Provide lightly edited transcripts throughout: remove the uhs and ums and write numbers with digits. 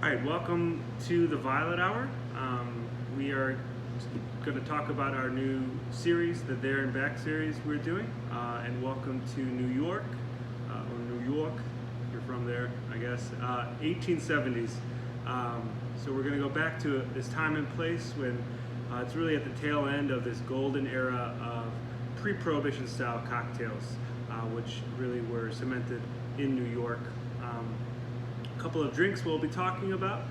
All right, welcome to the Violet Hour. We are going to talk about our new series, the There and Back series we're doing, and welcome to New York, or New York, if you're from there, I guess, 1870s. So we're going to go back to this time and place when it's really at the tail end of this golden era of pre-Prohibition style cocktails, which really were cemented in New York. Couple of drinks we'll be talking about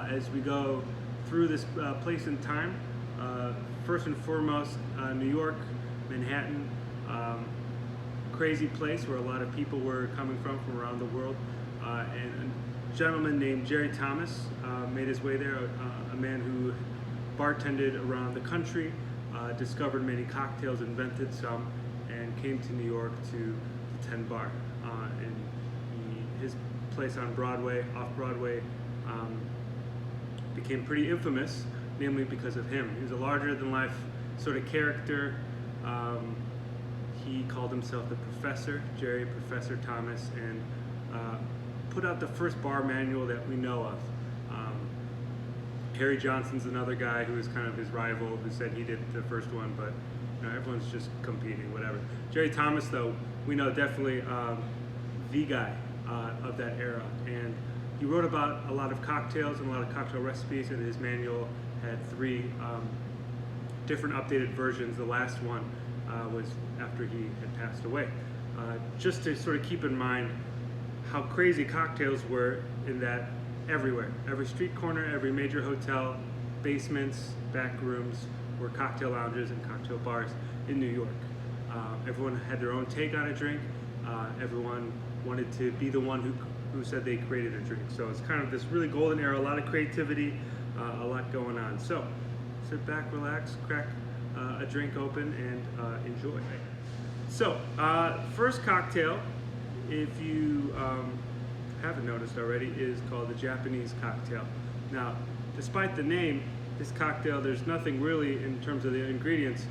as we go through this place in time. First and foremost, New York, Manhattan, crazy place where a lot of people were coming from around the world. And a gentleman named Jerry Thomas made his way there, a man who bartended around the country, discovered many cocktails, invented some, and came to New York to the 10 Bar. His place on Broadway, off Broadway, became pretty infamous, namely because of him. He was a larger-than-life sort of character. He called himself the Professor, Jerry Professor Thomas, and put out the first bar manual that we know of. Harry Johnson's another guy who was kind of his rival, who said he did the first one, but everyone's just competing, whatever. Jerry Thomas, though, we know definitely the guy of that era, and he wrote about a lot of cocktails and a lot of cocktail recipes, and his manual had three different updated versions. The last one was after he had passed away. Just to sort of keep in mind how crazy cocktails were in that everywhere. Every street corner, every major hotel, basements, back rooms were cocktail lounges and cocktail bars in New York. Everyone had their own take on a drink. Everyone wanted to be the one who said they created a drink. So it's kind of this really golden era, a lot of creativity, a lot going on. So sit back, relax, crack a drink open, and enjoy. So first cocktail, if you haven't noticed already, is called the Japanese cocktail. Now, despite the name, this cocktail, there's nothing really in terms of the ingredients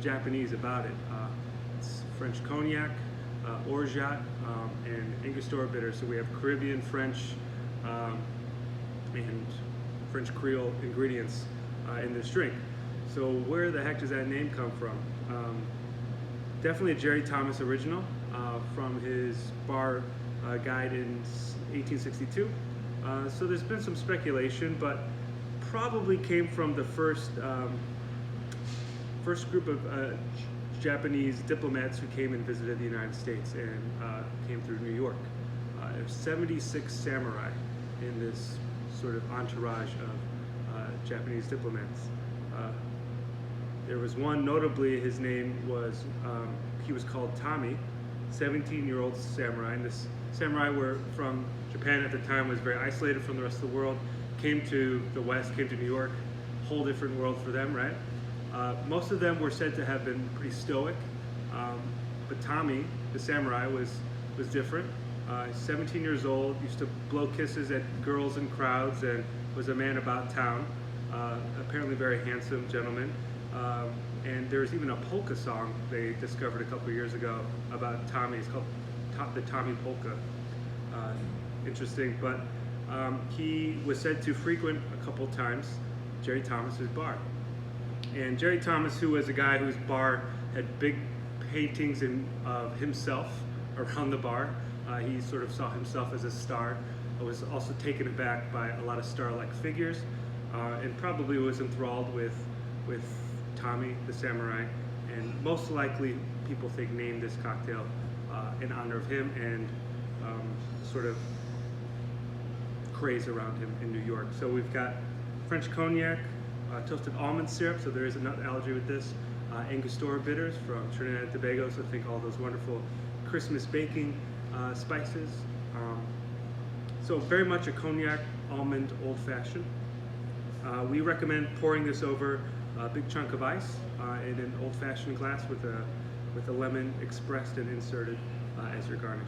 Japanese about it. It's French cognac, orgeat, and Angostura bitter. So we have Caribbean, French, and French Creole ingredients in this drink. So where the heck does that name come from? Definitely a Jerry Thomas original from his bar guide in 1862. So there's been some speculation, but probably came from the first group of Japanese diplomats who came and visited the United States and came through New York. There's 76 samurai in this sort of entourage of Japanese diplomats. There was one, notably, his name was, he was called Tommy, 17-year-old samurai. And this samurai were from Japan at the time, was very isolated from the rest of the world, came to the West, came to New York, whole different world for them, right? Most of them were said to have been pretty stoic, but Tommy, the samurai, was different. 17 years old, used to blow kisses at girls in crowds, and was a man about town. Apparently very handsome gentleman. And there's even a polka song they discovered a couple of years ago about Tommy. It's called the Tommy Polka. Interesting, but he was said to frequent a couple times Jerry Thomas's bar. And Jerry Thomas, who was a guy whose bar had big paintings of himself around the bar, he sort of saw himself as a star, was also taken aback by a lot of star-like figures, and probably was enthralled with Tommy, the samurai, and most likely people think named this cocktail in honor of him and sort of craze around him in New York. So we've got French cognac, toasted almond syrup, so there is a nut allergy with this, Angostura bitters from Trinidad and Tobago, so think all those wonderful Christmas baking spices. So very much a cognac almond old-fashioned. We recommend pouring this over a big chunk of ice in an old-fashioned glass with a lemon expressed and inserted as your garnish.